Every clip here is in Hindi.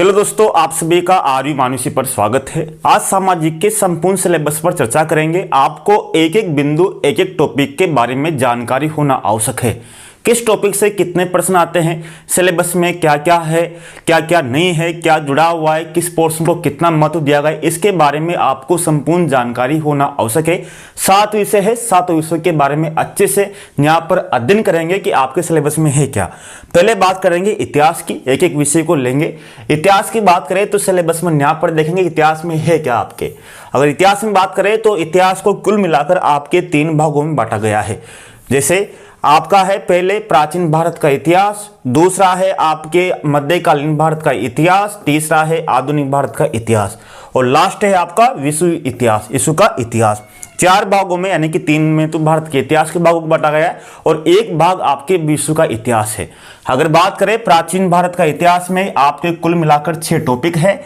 हेलो दोस्तों, आप सभी का आर्यू मानुषी पर स्वागत है। आज सामाजिक के संपूर्ण सिलेबस पर चर्चा करेंगे। आपको एक एक बिंदु, एक एक टॉपिक के बारे में जानकारी होना आवश्यक है। किस टॉपिक से कितने प्रश्न आते हैं, सिलेबस में क्या क्या है, क्या क्या नहीं है, क्या जुड़ा हुआ है, किस पोर्शन को कितना महत्व दिया गया है, इसके बारे में आपको संपूर्ण जानकारी होना आवश्यक है। 7 विषय है, 7 विषयों के बारे में अच्छे से यहाँ पर अध्ययन करेंगे कि आपके सिलेबस में है क्या। पहले बात करेंगे इतिहास की, एक एक विषय को लेंगे। इतिहास की बात करें तो सिलेबस में यहाँ पर देखेंगे इतिहास में है क्या आपके। अगर इतिहास में बात करें तो इतिहास को कुल मिलाकर आपके 3 भागों में बांटा गया है। जैसे आपका है पहले प्राचीन भारत का इतिहास, दूसरा है आपके मध्यकालीन भारत का इतिहास, तीसरा है आधुनिक भारत का इतिहास और लास्ट है आपका विश्व इतिहास, विश्व का इतिहास। 4 भागों में, यानी कि 3 में तो भारत के इतिहास के भागों को बांटा गया है और 1 भाग आपके विश्व का इतिहास है। अगर बात करें प्राचीन भारत का इतिहास में आपके कुल मिलाकर 6 टॉपिक है,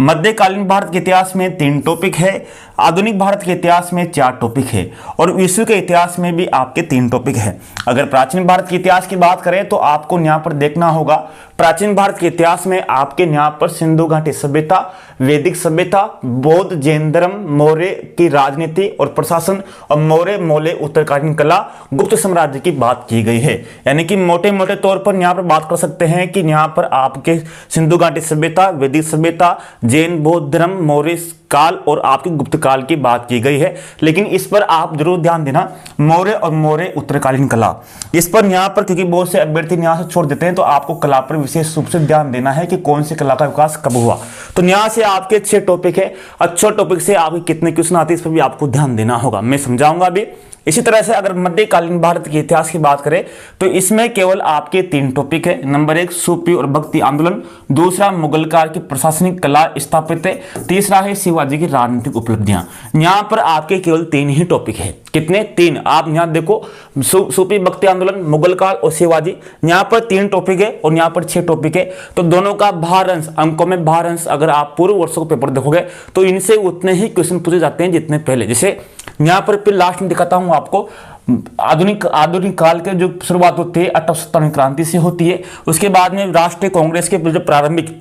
मध्यकालीन भारत के इतिहास में 3 टॉपिक है, आधुनिक भारत के इतिहास में 4 टॉपिक है और विश्व के इतिहास में भी आपके 3 टॉपिक है। अगर प्राचीन भारत के इतिहास की बात करें तो आपको यहाँ पर देखना होगा, प्राचीन भारत के इतिहास में आपके यहाँ पर सिंधु घाटी सभ्यता, वैदिक सभ्यता, बौद्ध जैन धर्म, मौर्य की राजनीति और प्रशासन और मौर्य उत्तरकालीन कला, गुप्त साम्राज्य की बात की गई है। यानी कि मोटे मोटे तौर पर यहाँ पर बात कर सकते हैं कि यहाँ पर आपके सिंधु घाटी सभ्यता, वैदिक सभ्यता, जैन बौद्ध धर्म, मौर्य काल और आपकी गुप्त काल की बात की गई है। लेकिन इस पर आप जरूर ध्यान देना, मौर्य और मौर्य उत्तरकालीन कला, इस पर यहाँ पर क्योंकि बहुत से अभ्यर्थी यहाँ से छोड़ देते हैं तो आपको कला पर विशेष रूप से ध्यान देना है कि कौन सी कला का विकास कब हुआ। तो यहाँ से आपके 6 टॉपिक है, अच्छे टॉपिक से आपके कितने क्वेश्चन आते हैं इस पर भी आपको ध्यान देना होगा, मैं समझाऊंगा अभी। इसी तरह से अगर मध्यकालीन भारत के इतिहास की बात करें तो इसमें केवल आपके 3 टॉपिक है। नंबर 1 सूफी और भक्ति आंदोलन, दूसरा मुगल काल की प्रशासनिक कला स्थापत्य, तीसरा है शिवाजी की राजनीतिक उपलब्धियां। यहाँ पर आपके केवल 3 ही टॉपिक है। कितने? 3। आप यहाँ देखो, सूफी, भक्ति आंदोलन, मुगल काल और शिवाजी, यहाँ पर 3 टॉपिक है और यहाँ पर 6 टॉपिक है। तो दोनों का भार अंश, अंकों में भार अंश अगर आप पूर्व वर्षों को पेपर देखोगे तो इनसे उतने ही क्वेश्चन पूछे जाते हैं जितने पहले। जैसे यहाँ पर फिर लास्ट में दिखाता हूं आपको, आधुनिक काल के जो शुरुआत होती है 1857 क्रांति से होती है। उसके बाद में राष्ट्रीय कांग्रेस के जो प्रारंभिक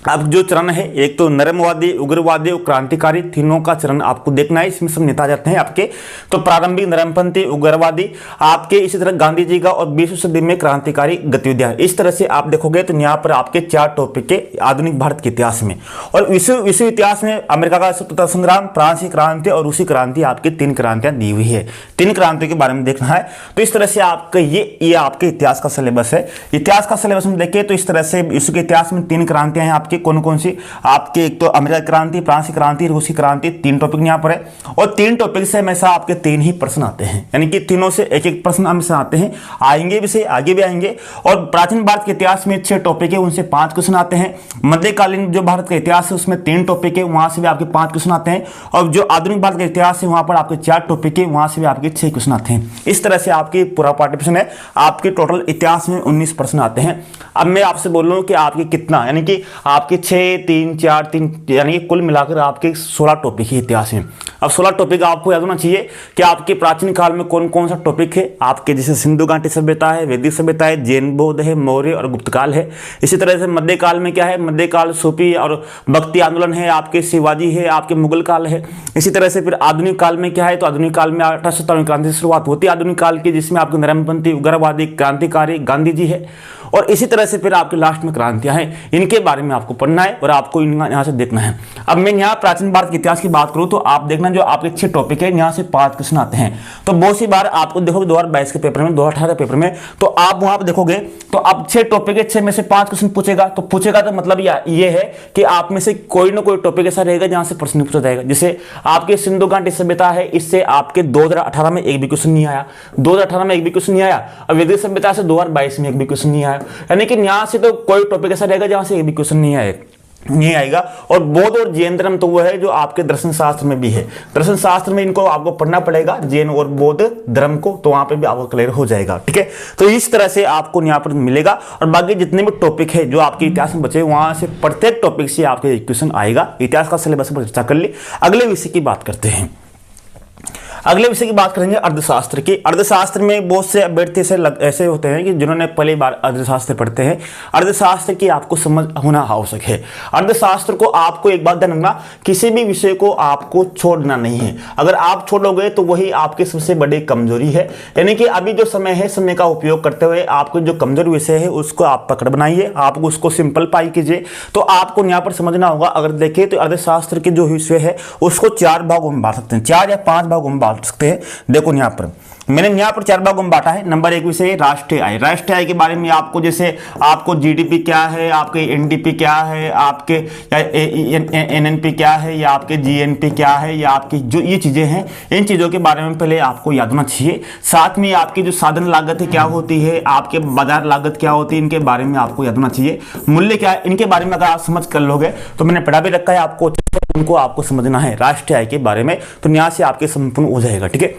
अब जो चरण है, एक तो नरमवादी, उग्रवादी और क्रांतिकारी, तीनों का चरण आपको देखना है। इसमें सब नेता जाते हैं आपके। तो प्रारंभिक नरमपंथी, उग्रवादी आपके, इसी तरह गांधी जी का और 20वीं सदी में क्रांतिकारी गतिविधियां। इस तरह से आप देखोगे तो यहाँ पर आपके 4 टॉपिक के आधुनिक भारत के इतिहास में। और विश्व इतिहास में अमेरिका का स्वतंत्रता संग्राम, फ्रांस की क्रांति और रूसी क्रांति, आपकी 3 क्रांतियां दी हुई है। 3 क्रांतियों के बारे में देखना है। तो इस तरह से आपका ये आपके इतिहास का सिलेबस है। इतिहास का सिलेबस में देखें तो इस तरह से विश्व के इतिहास में 3 क्रांतियां हैं आपकी। कौन कौन सी? आपके एक तो अमेरिका क्रांति, फ्रांस की क्रांति, रूसी क्रांति, 3 टॉपिक यहाँ पर है। और 3 टॉपिक से हमेशा आपके 3 ही प्रश्न आते हैं, यानी कि तीनों से एक एक प्रश्न हमेशा आते हैं, आएंगे भी से आगे भी आएंगे। और प्राचीन भारत के इतिहास में 6 टॉपिक है, उनसे 5 क्वेश्चन आते हैं। मध्यकालीन जो भारत का इतिहास है उसमें 3 टॉपिक है, वहां से भी आपके 5 क्वेश्चन आते हैं। और जो आधुनिक भारत का इतिहास है वहां पर आपके 4 टॉपिक है, वहां से भी आपके 6 क्वेश्चन आते हैं। इस तरह से आपकी पूरा पार्टिसिपेशन है, आपके टोटल इतिहास में 19 प्रश्न आते हैं। अब मैं आपसे बोल रहा हूं कि आपके कितना, यानी कि आपके 6, 3, 4, 3, यानी कि कुल मिलाकर आपके 16 टॉपिक है इतिहास में। अब 16 टॉपिक आपको याद होना चाहिए कि आपके प्राचीन काल में कौन कौन सा टॉपिक है आपके, जैसे सिंधु घाटी सभ्यता है, वैदिक सभ्यता है, जैन बौद्ध है, मौर्य और गुप्त काल है। इसी तरह से मध्यकाल में क्या है, मध्यकाल सूफी और भक्ति आंदोलन है, आपके शिवाजी है, आपके मुगल काल है। इसी तरह से फिर आधुनिक काल में क्या है, तो आधुनिक काल में 1857 क्रांति से शुरुआत होती है आधुनिक काल की, जिसमें आपके नरमपंथी, उग्रवादी, क्रांतिकारी गांधी जी है। और इसी तरह से फिर आपके लास्ट में क्रांतियां हैं, इनके बारे में आपको पढ़ना है और आपको यहाँ से देखना है। अब मैं यहाँ प्राचीन भारत के इतिहास की बात करूँ तो आप देखना, जो आपके 6 टॉपिक है यहाँ से 5 क्वेश्चन आते हैं। तो बहुत सी बार आपको देखोगे 2022 के पेपर में, 2018 के पेपर में, तो आप वहां पर देखोगे तो अब 6 टॉपिक है, 6 में से 5 क्वेश्चन पूछेगा। तो मतलब ये है कि आप में से कोई ना कोई टॉपिक ऐसा रहेगा जहां से प्रश्न पूछा जाएगा। जैसे आपके सिंधु घाटी सभ्यता है, इससे आपके 2018 में एक भी क्वेश्चन नहीं आया, 2018 में एक भी क्वेश्चन नहीं आया। और वैदिक सभ्यता से 2022 में एक भी क्वेश्चन नहीं आया, यानी कि यहां से तो कोई टॉपिक ऐसा रहेगा जहां से एक भी क्वेश्चन नहीं आएगा। और बौद्ध और जैन धर्म तो वो है जो आपके दर्शन शास्त्र में भी है, दर्शन शास्त्र में इनको आपको पढ़ना पड़ेगा, जैन और बौद्ध धर्म को, तो वहां पे भी आपको क्लियर हो जाएगा। ठीक है, तो इस तरह से आपको यहाँ पर मिलेगा। और बाकी जितने भी टॉपिक है जो आपके इतिहास में बचे, वहां से प्रत्येक टॉपिक से आपके क्वेश्चन आएगा। इतिहास का सिलेबस पर चर्चा कर ली, अगले विषय की बात करते हैं। अगले विषय की बात करेंगे अर्थशास्त्र की। अर्थशास्त्र में बहुत से अभ्यर्थी ऐसे होते हैं कि जिन्होंने पहली बार अर्थशास्त्र पढ़ते हैं। अर्थशास्त्र की आपको समझ होना आवश्यक है। अर्थशास्त्र को आपको एक बात ध्यान रखना, किसी भी विषय को आपको छोड़ना नहीं है। अगर आप छोड़ोगे तो वही आपकी सबसे बड़ी कमजोरी है। यानी कि अभी जो समय है, समय का उपयोग करते हुए आपको जो कमजोर विषय है उसको आप पकड़ बनाइए, आप उसको सिंपलीफाई कीजिए। तो आपको यहाँ पर समझना होगा। अगर देखें तो अर्थशास्त्र के जो विषय है उसको 4 भागों में बांट सकते हैं, 4 या 5 भागों में बांट सकते हैं। देखो यहाँ पर मैंने यहाँ पर 4 भागों में बांटा है। नंबर 1 विषय राष्ट्रीय आय। राष्ट्रीय आय के बारे में आपको, जैसे आपको जीडीपी क्या है, आपके एनडीपी क्या है, आपके एनएनपी क्या है, या आपके जीएनपी क्या है, या आपकी जो ये चीजें हैं, इन चीजों के बारे में पहले आपको याद होना चाहिए। साथ में आपकी जो साधन लागत है क्या होती है, आपके बाजार लागत क्या होती है, इनके बारे में आपको याद होना चाहिए। मूल्य क्या है, इनके बारे में अगर आप समझ कर लोगे तो मैंने पढ़ा भी रखा है आपको, उनको आपको समझना है राष्ट्रीय आय के बारे में, तो यहाँ से आपके संपूर्ण हो जाएगा। ठीक है।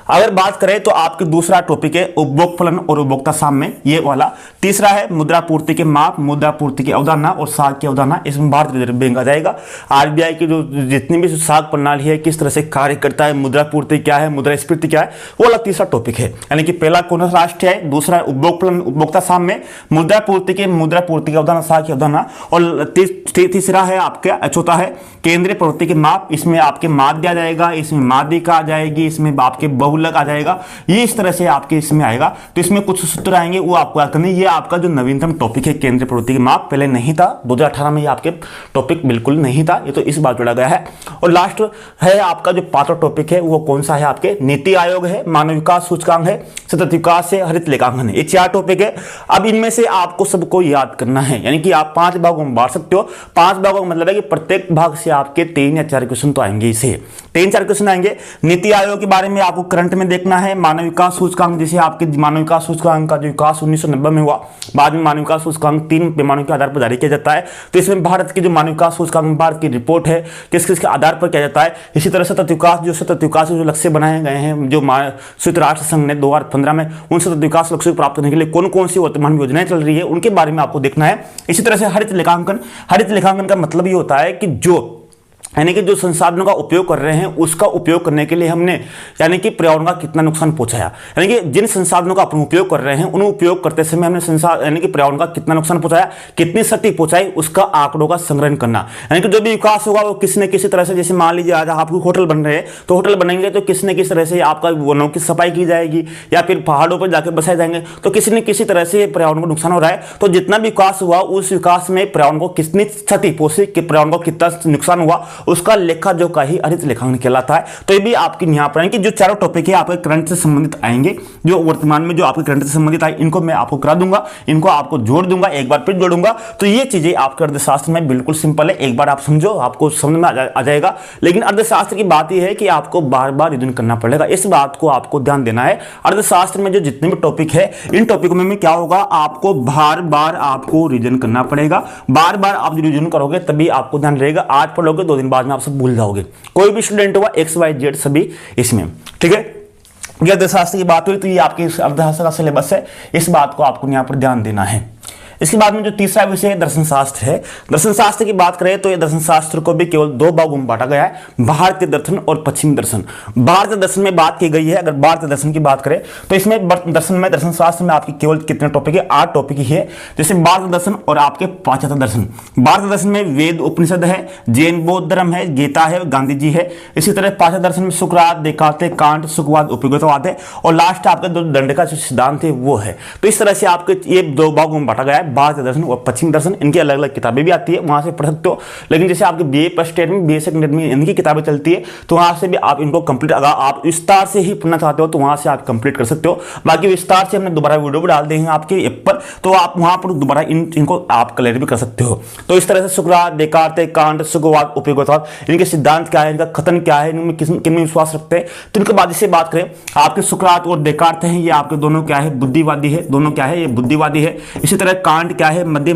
अगर बात करें तो आपके दूसरा टॉपिक है उपभोग फलन और उपभोक्ता साम्य, ये वाला। तीसरा है मुद्रा पूर्ति के माप, मुद्रा पूर्ति की अवधारणा और साख की अवधारणा, इसमें भारतीय रिजर्व बैंक आ जाएगा। आरबीआई की जो जितनी भी साख प्रणाली है, किस तरह से कार्य करता है, मुद्रा पूर्ति क्या है, मुद्रास्फीति क्या है, वो वाला तीसरा टॉपिक है। यानी कि पहला कौन सा राष्ट्रीय है, दूसरा उपभोग फलन उपभोक्ता साम्य, मुद्रा पूर्ति की अवधारणा, साख की अवधारणा, और तीसरा है आपका, चौथा है केंद्रीय प्रवृत्ति के माप। इसमें आपके माध्य आ जाएगा, इसमें माध्यिका आ जाएगी, इसमें आपके बहुलक आ जाएगा। ये इस तरह से आपके इसमें आएगा। तो इसमें कुछ सूत्र आएंगे, वो आपको याद करने। ये आपका जो नवीनतम टॉपिक है केंद्रीय प्रवृत्ति के माप, पहले नहीं था, 2018 में ये आपके टॉपिक बिल्कुल नहीं था, ये तो इस बार जोड़ा गया है। और लास्ट है आपका जो 5वां टॉपिक है, वो कौन सा है, आपके नीति आयोग है, मानव विकास सूचकांक है, सतत विकास है, हरित लेखांकन है। ये 4 टॉपिक है। अब इनमें से आपको सबको याद करना है, यानी कि आप 5 भागों में बांट सकते हो। 5 भागों का मतलब है कि प्रत्येक भाग से आपके 3 या 4 क्वेश्चन तो आएंगे, इसे 3-4 क्वेश्चन आएंगे। नीति आयोग के बारे में आपको करंट में देखना है। मानव विकास सूचकांक, जैसे आपके मानव विकास सूचकांक का जो विकास 1990 में हुआ, बाद में मानव विकास सूचकांक 3 पैमानों के आधार पर जारी किया जाता है। तो इसमें भारत की जो मानव विकास सूचकांक, भारत की रिपोर्ट है, किस किस के आधार पर किया जाता है। इसी तरह सतत विकास जो लक्ष्य बनाए गए हैं, जो संयुक्त राष्ट्र संघ ने 2015 में, उन सतत विकास लक्ष्य को प्राप्त करने के लिए कौन कौन सी वर्तमान योजनाएं चल रही है, उनके बारे में आपको देखना है। इसी तरह से हरित लेखांकन का मतलब ये होता है कि जो यानी कि जो संसाधनों का उपयोग कर रहे हैं, उसका उपयोग करने के लिए हमने यानी कि पर्यावरण का कितना नुकसान पहुंचाया, यानी कि जिन संसाधनों का अपन उपयोग कर रहे हैं, उन्हें उपयोग करते समय हमने यानी कि पर्यावरण का कितना नुकसान पहुंचाया, कितनी क्षति पहुंचाई, उसका आंकड़ों का संग्रहण करना। यानी कि जो भी विकास होगा वो किसी न किसी तरह से, जैसे मान लीजिए आज आप होटल बन रहे हैं, तो होटल बनेंगे तो किसी न किसी तरह से आपका वनों की सफाई की जाएगी, या फिर पहाड़ों पर जाकर बसाए जाएंगे, तो किसी न किसी तरह से पर्यावरण को नुकसान हो रहा है। तो जितना भी विकास हुआ, उस विकास में पर्यावरण को कितनी क्षति पहुंची, पर्यावरण को कितना नुकसान हुआ, उसका लेखा जो का ही हरित लेखांकन कहलाता है। तो ये भी आपके यहाँ पर कि जो 4 टॉपिक है आपके करंट से संबंधित आएंगे, जो वर्तमान में जो आपके करंट से संबंधित आए, इनको मैं आपको करा दूंगा, इनको आपको जोड़ दूंगा, एक बार फिर जोड़ूंगा। तो ये चीजें आपके अर्थशास्त्र में बिल्कुल सिंपल है, एक बार आप समझो, आपको समझ में आ जाएगा। लेकिन अर्थशास्त्र की बात यह है कि आपको बार बार रिवीजन करना पड़ेगा, इस बात को आपको ध्यान देना है। अर्थशास्त्र में जो जितने भी टॉपिक है, इन टॉपिकों में क्या होगा, आपको बार बार आपको रिवीजन करना पड़ेगा। बार बार आप रिवीजन करोगे तभी आपको ध्यान रहेगा। आज पढ़ोगे 2 दिन बाद में आप सब भूल जाओगे। कोई भी स्टूडेंट हुआ XYZ सभी इसमें, ठीक है। ये अर्थशास्त्र की बात हुई, तो ये आपके अर्थशास्त्र का सिलेबस है, इस बात को आपको यहाँ पर ध्यान देना है। इसके बाद में जो तीसरा विषय है दर्शन शास्त्र है। दर्शन शास्त्र की बात करें तो ये दर्शन शास्त्र को भी केवल 2 भागों में बांटा गया है, भारतीय दर्शन और पश्चिमी दर्शन। भारतीय दर्शन में बात की गई है, अगर भारतीय दर्शन की बात करें तो इसमें दर्शन शास्त्र में आपके केवल कितने टॉपिक है, 8 टॉपिक ही है। जैसे भारतीय दर्शन और आपके पाश्चात्य दर्शन। भारतीय दर्शन में वेद उपनिषद है, जैन बौद्ध धर्म है, गीता है, गांधी जी है। इसी तरह पाश्चात्य दर्शन में सुकरात, देकार्ते, कांट, सुखवाद, उपयोगितावाद है, और लास्ट आपका जो दंड का जो सिद्धांत है वो है। तो इस तरह से आपके ये 2 भागों में बांटा गया है, भारतीय दर्शन और पश्चिमी दर्शन। इनकी अलग अलग किताबें भी आती है, वहां से पढ़ सकते हो। लेकिन जैसे आपके बीए फर्स्ट ईयर में, बीए सेकंड ईयर में इनकी किताबें चलती है, तो वहां से भी आप इनको कंप्लीट, अगर आप विस्तार से ही पढ़ना चाहते हो तो वहां से आप कंप्लीट कर सकते हो। बाकी विस्तार से हमने दोबारा वीडियो भी डाल देंगे आपके ऐप पर, तो आप वहां पर दोबारा इनको आप क्लियर भी कर सकते हो। तो इस तरह से सुकरात, देकार्ते, कांट, सुखवाद, उपयोगितावाद, इनके सिद्धांत क्या है, इनका कथन क्या है, इनमें किन में विश्वास रखते हैं। तो इनके बाद से बात करें, आपके सुकरात और देकार्ते हैं, ये आपके दोनों क्या है, बुद्धिवादी है, दोनों क्या है, ये बुद्धिवादी है। इसी तरह कांट कांट क्या है, मध्य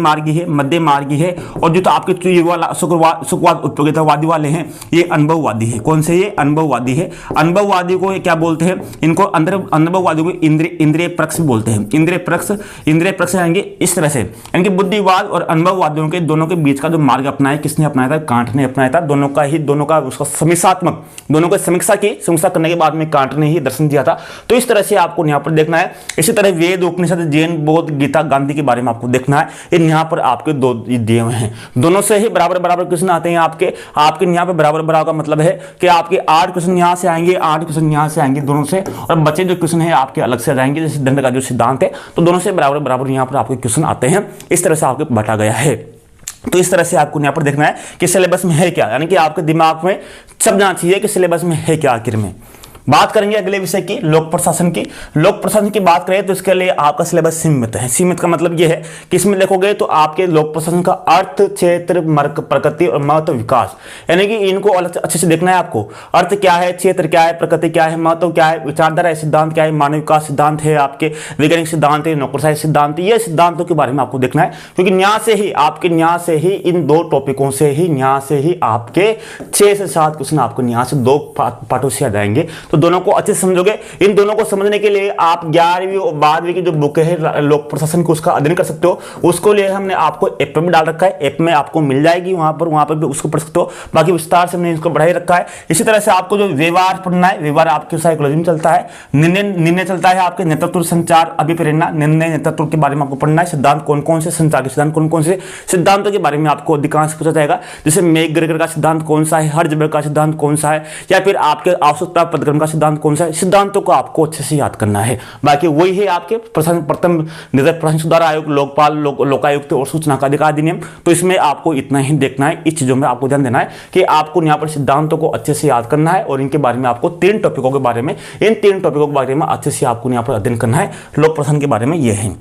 मार्गी है। और जो तो आपके ये वाला सुखवाद उपयोगितावादी वाले हैं, ये अनुभववादी है। कौन से? ये अनुभववादी है। अनुभववादी को क्या बोलते हैं? इनको अनुभववादी को इंद्रिय पक्ष बोलते हैं। इंद्रिय पक्ष आएंगे इस तरह से, यानी कि बुद्धिवाद और अनुभववादियों के दोनों के बीच का जो मार्ग अपनाया, किसने अपनाया था? कांट ने अपनाया था। दोनों का उसका समीक्षात्मक, दोनों को समीक्षा करने के बाद में कांट ने ही दर्शन दिया था। तो इस तरह से आपको यहाँ पर देखना है। इसी तरह वेद, उपनिषद, जैन, बौद्ध, गीता, गांधी के बारे में आपको देखना है। इन यहाँ पर आपके दो दिए हुए हैं, दोनों से ही बराबर क्वेश्चन आते हैं आपके यहाँ पे बराबर का मतलब है कि आपके 8 क्वेश्चन यहाँ से आएंगे, 8 क्वेश्चन यहाँ से आएंगे दोनों से, और बचे जो क्वेश्चन है आपके अलग से आ जाएंगे। जैसे दंड का जो सिद्धांत है, तो दोनों से बराबर यहाँ पर आपके क्वेश्चन आते हैं। इस तरह से आपको बांटा गया है। तो इस तरह से आपको यहाँ पर देखना है कि सिलेबस में है क्या, यानी कि आपके दिमाग में सब जाना चाहिए कि सिलेबस में है क्या आखिर में। बात करेंगे अगले विषय की, लोक प्रशासन की। लोक प्रशासन की बात करें तो इसके लिए आपका सिलेबस सीमित है। सीमित का मतलब यह है कि इसमें देखोगे तो आपके लोक प्रशासन का अर्थ, क्षेत्र, मार्ग, प्रकृति और महत्व, विकास, यानी कि इनको अच्छे से देखना है आपको। अर्थ क्या है, क्षेत्र क्या है, प्रकृति क्या है, महत्व क्या है, विचारधारा है, सिद्धांत क्या है, मानव विकास सिद्धांत है, आपके वैज्ञानिक सिद्धांत है, नौकरशाही सिद्धांत, ये सिद्धांतों के बारे में आपको देखना है। क्योंकि यहाँ से ही इन दो टॉपिकों से ही आपके 6 से 7 क्वेश्चन आपको यहाँ से 2 पार्टों से आ जाएंगे। तो दोनों को अच्छे से समझोगे। इन दोनों को समझने के लिए आप 11वीं और 12वीं की जो बुक है लोक प्रशासन की, उसका अध्ययन कर सकते हो। उसको लिए हमने आपको ऐप में डाल रखा है, ऐप में आपको मिल जाएगी, वहां पर भी उसको पढ़ सकते हो। बाकी विस्तार से हमने इसको बढ़ाई रखा है। इसी तरह से आपको जो व्यवहार पढ़ना है, व्यवहार आपके साइकोलॉजी में चलता है, निर्णय चलता है आपके नेतृत्व, संचार, अभिप्रेरणा, निर्णय, नेतृत्व के बारे में आपको पढ़ना है। सिद्धांत कौन से, संचार के सिद्धांत कौन से, सिद्धांतों के बारे में आपको अधिकांश पूछा जाएगा। जैसे मैकग्रेगर का सिद्धांत कौन सा है, हर्ट्जबर्ग का सिद्धांत कौन सा है, या फिर आपके आवश्यकता पदक्रम का सिद्धांत कौन सा है। सिद्धांतों को आपको अच्छे से याद करना है। बाकी वही है आपके प्रथम निर्देश प्रशासन सुधार आयोग, लोकपाल, लोकायुक्त और सूचना का अधिकार अधिनियम। तो इसमें आपको इतना ही देखना है। इस चीजों में आपको ध्यान देना है कि आपको यहाँ पर सिद्धांतों को अच्छे से याद करना है, और इनके बारे में आपको 3 टॉपिकों के बारे में, इन 3 टॉपिकों के बारे में अच्छे से आपको यहाँ पर अध्ययन करना है। लोक प्रशासन के बारे में यह है।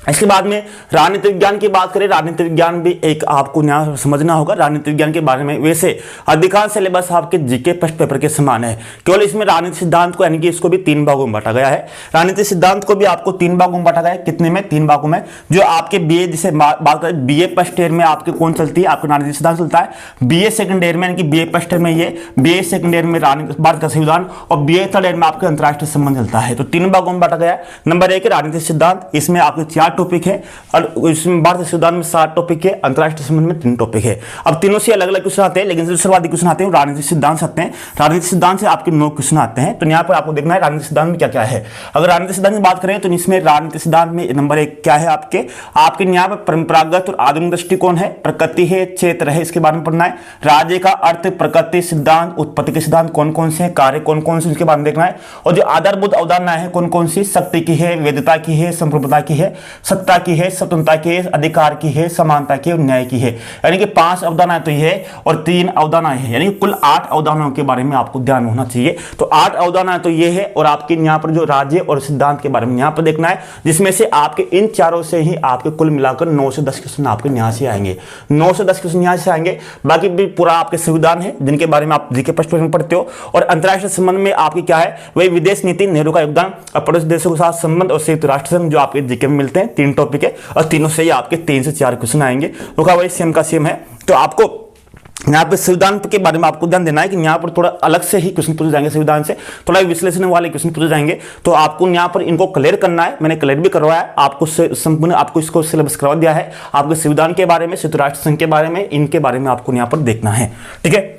इसके बाद में राजनीति विज्ञान की बात करें। राजनीति विज्ञान भी एक आपको यहाँ समझना होगा। राजनीति विज्ञान के बारे में वैसे अधिकांश सिलेबस आपके जीके फर्स्ट पेपर के समान है, केवल इसमें राजनीति सिद्धांत को, यानी कि इसको भी 3 भागों में बांटा गया है। राजनीति सिद्धांत को भी आपको 3 भागों में बांटा गया है। कितने में? 3 भागों में। जो आपके बीए, जिसे बात करें बीए फर्स्ट ईयर में आपके कौन चलती है? आपका राजनीति सिद्धांत चलता है। बीए सेकंड ईयर में, यानी कि बीए फर्स्ट ईयर में ये, बीए सेकंड ईयर में भारत का संविधान, और बीए थर्ड ईयर में आपके अंतर्राष्ट्रीय संबंध चलता है। तो 3 भागों में बांटा गया है। नंबर 1 राजनीति सिद्धांत, इसमें आपके 4 टॉपिक है, और इसमें भारतीय संविधान में 7 टॉपिक है, अंतरराष्ट्रीय संबंध में 3 टॉपिक है। अब तीनों से अलग अलग क्वेश्चन आते हैं, लेकिन जो सर्वाधिक क्वेश्चन आते हैं राजनीतिक सिद्धांत से आते हैं। राजनीतिक सिद्धांत से आपके 9 क्वेश्चन आते हैं। तो यहाँ पर आपको देखना है राजनीतिक सिद्धांत में क्या क्या है। अगर राजनीतिक सिद्धांत की बात करें तो इसमें राजनीतिक सिद्धांत में नंबर 1 क्या है आपके यहाँ पर परंपरागत और आधुनिक दृष्टिकोण है, प्रकृति है, क्षेत्र है, इसके बारे में पढ़ना है। राज्य का अर्थ, प्रकृति सिद्धांत, उत्पत्ति के सिद्धांत कौन कौन से हैं, कार्य कौन कौन से, उसके बारे में देखना है। और जो आधारभूत अवधारणा है कौन कौन सी, शक्ति की है, वैधता की है, संप्रभुता की है, सत्ता की है, स्वतंत्रता की है, अधिकार की है, समानता की और न्याय की है। यानी कि 5 अवधारणाएं तो ये है और 3 अवधारणाएं हैं, यानी कि कुल 8 अवधारणाओं के बारे में आपको ध्यान होना चाहिए। तो 8 अवधारणाएं तो ये है, और आपके यहाँ पर जो राज्य और सिद्धांत के बारे में यहाँ पर देखना है, जिसमें से आपके इन चारों से ही आपके कुल मिलाकर 9 से 10 क्वेश्चन आपके यहाँ से आएंगे। 9 से 10 क्वेश्चन यहाँ से आएंगे। बाकी भी पूरा आपके संविधान है, जिनके बारे में आप जीके फर्स्ट पेपर में पढ़ते हो। और अंतरराष्ट्रीय संबंध में आपकी क्या है, वही विदेश नीति, नेहरू का योगदान, पड़ोसी देशों के साथ संबंध और संयुक्त राष्ट्र संघ, जो आपके जीके में मिलते हैं। 3 टॉपिक है, और तीनों से ही आपके 3 से 4 क्वेश्चन आएंगे। रुका वही सेम का सेम है। तो आपको यहाँ पे संविधान के बारे में आपको ध्यान देना है कि यहाँ पर थोड़ा अलग से ही क्वेश्चन पूछे जाएंगे, संविधान से थोड़ा विश्लेषण वाले क्वेश्चन पूछे जाएंगे। तो आपको यहाँ पर इनको क्लियर करना है। मैंने क्लियर भी करवाया है आपको, संपूर्ण आपको इसको सिलेबस करवा दिया है। आपके संविधान के बारे में, संयुक्त राष्ट्र संघ के बारे में, इनके बारे में आपको यहाँ पर देखना है। ठीक है।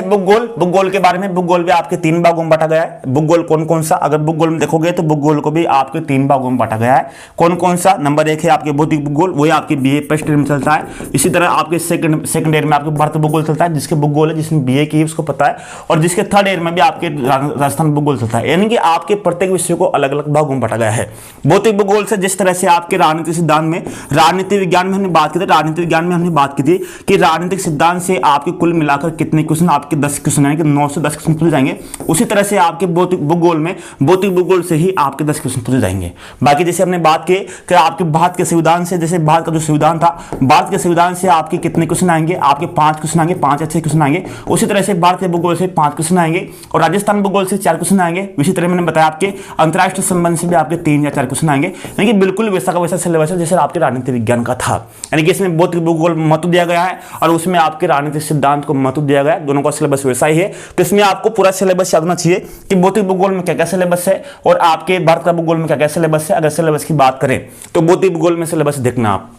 भूगोल के बारे में, भूगोल भी आपके 3 भागों में बांटा गया है। भूगोल कौन कौन सा, अगर भूगोल में देखोगे तो भूगोल को भी आपके 3 भागों में बांटा गया है। कौन कौन सा? नंबर 1 है आपके भौतिक भूगोल, वही आपके बीए फर्स्ट ईयर में चलता है। इसी तरह आपके सेकंड ईयर में आपके भारत भूगोल चलता है, जिसके भूगोल है, जिसने बीए की उसको पता है। और जिसके थर्ड ईयर में भी आपके राजस्थान भूगोल चलता है। यानी कि आपके प्रत्येक विषय को अलग अलग भागों में बांटा गया है। भौतिक भूगोल से जिस तरह से आपके राजनीतिक सिद्धांत में, राजनीति विज्ञान में हमने बात की थी, राजनीति विज्ञान में हमने बात की थी कि राजनीतिक सिद्धांत से आपके कुल मिलाकर कितने क्वेश्चन क्वेश्चन आपके 10 क्वेश्चन आएंगे, 9 से 10 क्वेश्चन पूछे जाएंगे। उसी तरह से आपके भौतिक भूगोल में भौतिक भूगोल से ही आपके 10 क्वेश्चन पूछे जाएंगे। बाकी जैसे हमने बात की कि आपके भारत के संविधान से, जैसे भारत का जो संविधान था, भारत के संविधान से आपके कितने क्वेश्चन आएंगे, आपके 5 क्वेश्चन आएंगे, 5 अच्छे क्वेश्चन आएंगे। उसी तरह से भारत के भूगोल से 5 क्वेश्चन आएंगे और राजस्थान भूगोल से 4 क्वेश्चन आएंगे। इसी तरह मैंने बताया आपके अंतरराष्ट्रीय संबंध से भी आपके 3 या 4 क्वेश्चन आएंगे। यानी कि बिल्कुल वैसा का वैसा सिलेबस है जैसे आपके राजनीति विज्ञान का था। यानी कि इसमें भौतिक भूगोल महत्व दिया गया है और उसमें आपके राजनीतिक सिद्धांत को महत्व दिया गया है। दोनों का सिलेबस वैसा ही है। तो इसमें आपको पूरा सिलेबस याद होना चाहिए कि भौतिक भूगोल में क्या क्या सिलेबस है और आपके भारत का भूगोल में क्या क्या सिलेबस है। अगर सिलेबस की बात करें तो भौतिक भूगोल में सिलेबस देखना आप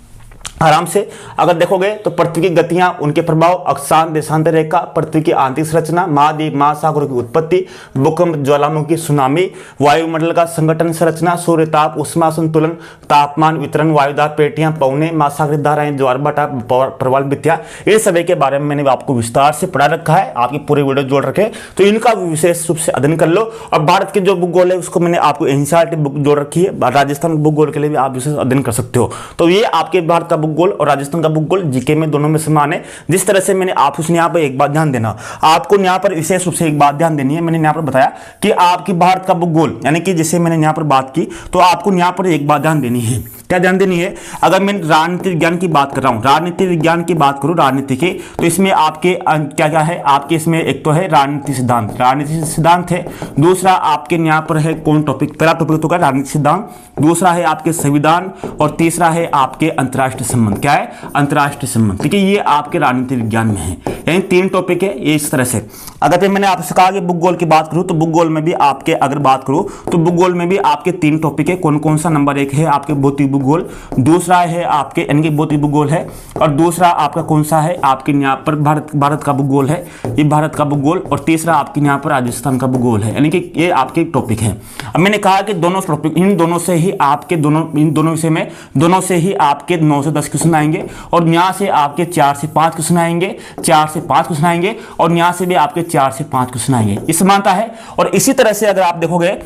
आराम से अगर देखोगे तो पृथ्वी की गतियां, उनके प्रभाव, अक्षांश देशांतर रेखा, पृथ्वी की आंतरिक संरचना, महाद्वीप महासागरों की उत्पत्ति, भूकंप, ज्वालामुखी, सुनामी, वायुमंडल का संगठन संरचना, सूर्य ताप, उष्मा संतुलन, तापमान वितरण, वायुदाब पेटियां, पौने, महासागरीय धाराएं, ज्वार भाटा, प्रवाल भित्तियां, इन सभी के बारे में मैंने आपको विस्तार से पढ़ा रखा है। आपकी पूरे वीडियो जोड़ रखे तो इनका विशेष रूप से अध्ययन कर लो। और भारत के जो भूगोल है उसको मैंने आपको एनसीईआरटी बुक जोड़ रखी है। राजस्थान भूगोल के लिए भी आप विशेष अध्ययन कर सकते हो। तो ये आपके भारत का भूगोल और राजस्थान का भूगोल जीके में दोनों में समान है। जिस तरह से मैंने आप उसने यहाँ पर एक बात ध्यान देना, आपको यहाँ पर विशेष रूप से एक बात ध्यान देनी है। मैंने यहाँ पर बताया कि आपकी भारत का भूगोल, यानी कि जैसे मैंने यहाँ पर बात की तो आपको यहाँ पर एक बात ध्यान देनी है। क्या ध्यान देनी है? अगर मैं राजनीति विज्ञान की बात कर रहा हूँ, राजनीति विज्ञान की बात करूँ राजनीति की, तो इसमें आपके क्या क्या है, आपके इसमें एक तो है राजनीति सिद्धांत, राजनीति सिद्धांत है। दूसरा आपके यहाँ पर है कौन टॉपिक, पहला टॉपिक तो क्या राजनीति सिद्धांत, दूसरा है आपके संविधान और तीसरा है आपके अंतर्राष्ट्रीय संबंध। क्या है? अंतर्राष्ट्रीय संबंध। ठीक है, ये आपके राजनीति विज्ञान में है। यानी 3 टॉपिक है ये इस तरह से। अगर फिर मैंने आपसे कहा कि भूगोल की बात करूँ तो भूगोल में भी आपके अगर बात करूँ तो भूगोल में भी आपके 3 टॉपिक है। कौन कौन सा? नंबर 1 है आपके भौतिक भूगोल, दूसरा है आपके यानी कि भौतिक भूगोल है, और दूसरा आपका कौन सा है आपके यहाँ पर भारत का भूगोल है, ये भारत का भूगोल, और तीसरा आपके यहाँ पर राजस्थान का भूगोल है। यानी कि ये आपके टॉपिक है। अब मैंने कहा कि दोनों टॉपिक, इन दोनों से ही आपके इन दोनों विषय में दोनों से ही आपके 9 से 10 क्वेश्चन आएंगे और यहाँ से आपके 4 से 5 क्वेश्चन आएंगे, 4 से 5 क्वेश्चन आएंगे और यहाँ से भी आपके 4 से 5 क्वेश्चन आएंगे। ये समानता है। और इसी तरह से अगर आप देखोगे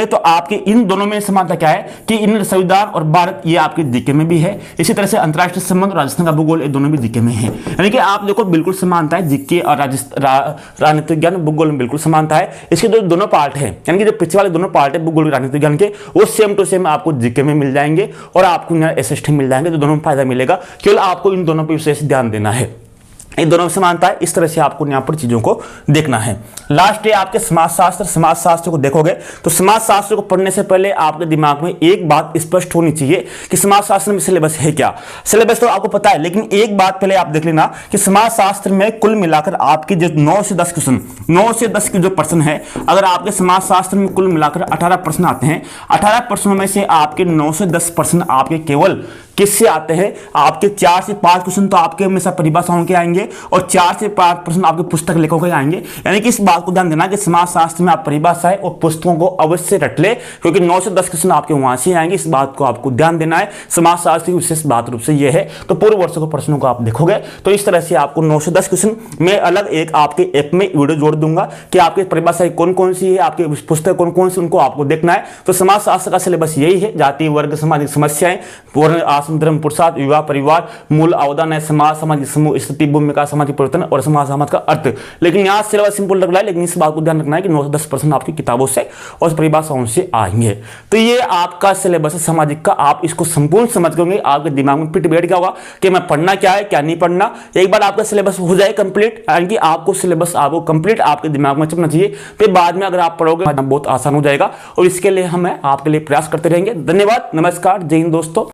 तो आपके इन दोनों में समानता क्या है कि इन संविधान और भारत ये आपके जीके में भी है। इसी तरह से अंतर्राष्ट्रीय संबंध, राजस्थान का भूगोल, ये दोनों भी जीके में है। यानी कि आप देखो बिल्कुल समानता है, जीके और राजनीतिक विज्ञान भूगोल में बिल्कुल समानता है। इसके दोनों पार्ट है, यानी कि जो पिछले वाले दोनों पार्ट है भूगोल राजनीतिक विज्ञान के, वो सेम टू सेम आपको जीके में मिल जाएंगे और आपको यहाँ एसएसटी मिल जाएंगे। तो दोनों में फायदा मिलेगा, केवल आपको इन दोनों पर विशेष ध्यान देना है। ये दोनों में समानता है। इस तरह से आपको यहाँ पर चीजों को देखना है। लास्ट है आपके समाजशास्त्र। समाजशास्त्र को देखोगे तो समाजशास्त्र को पढ़ने से पहले आपके दिमाग में एक बात स्पष्ट होनी चाहिए कि समाजशास्त्र में सिलेबस है क्या। सिलेबस तो आपको पता है, लेकिन एक बात पहले आप देख लेना कि समाजशास्त्र में कुल मिलाकर आपकी जो 9 से 10 क्वेश्चन, 9 से 10 की जो प्रश्न है, अगर आपके समाजशास्त्र में कुल मिलाकर 18 प्रश्न आते हैं, 18 प्रश्नों में से आपके 9 से 10 प्रश्न आपके केवल किससे आते हैं? आपके 4 से 5 क्वेश्चन तो आपके हमेशा परिभाषाओं के आएंगे और 4 से 5 प्रश्न आपके पुस्तक लेखकों के आएंगे। यानी कि इस बात को ध्यान देना कि समाजशास्त्र में आप परिभाषाएं और पुस्तकों को अवश्य रट ले, क्योंकि 9 से 10 क्वेश्चन आपके वहां से आएंगे। इस बात को आपको ध्यान देना है। समाजशास्त्र की विशेष बात रूप से यह है। तो पूर्व वर्षों के प्रश्नों को आप देखोगे तो इस तरह से आपको 9 से 10 क्वेश्चन मैं अलग एक आपके ऐप में वीडियो जोड़ दूंगा कि आपकी परिभाषाएं कौन कौन सी है, आपके पुस्तक कौन कौन सी, उनको आपको देखना है। तो समाजशास्त्र का सिलेबस यही है: जाति वर्ग सामाजिक समस्याएं, वर्ण आश्रम धर्म पुरुषार्थ विवाह परिवार, मूल अवदान है, समाज सामाजिक समूह स्थिति भूमिका सामाजिक परिवर्तन और समाज का अर्थ। लेकिन यहाँ सिलेबस सिंपल लग रहा है, लेकिन इस बात को ध्यान रखना है कि 9 से 10% आपकी किताबों से और परिभाषाओं से आएंगे। तो ये आपका सिलेबस है सामाजिक का। आप इसको संपूर्ण समझ गए, आपके दिमाग में फिट बैठ गया होगा कि मैं पढ़ना क्या है क्या नहीं पढ़ना। एक बार आपका सिलेबस हो जाए कंप्लीट, यानी कि आपको सिलेबस आपको कंप्लीट आपके दिमाग में चलना चाहिए, फिर बाद में अगर आप पढ़ोगे बहुत आसान हो जाएगा। और इसके लिए हम आपके लिए प्रयास करते रहेंगे। धन्यवाद, नमस्कार, जय हिंद दोस्तों।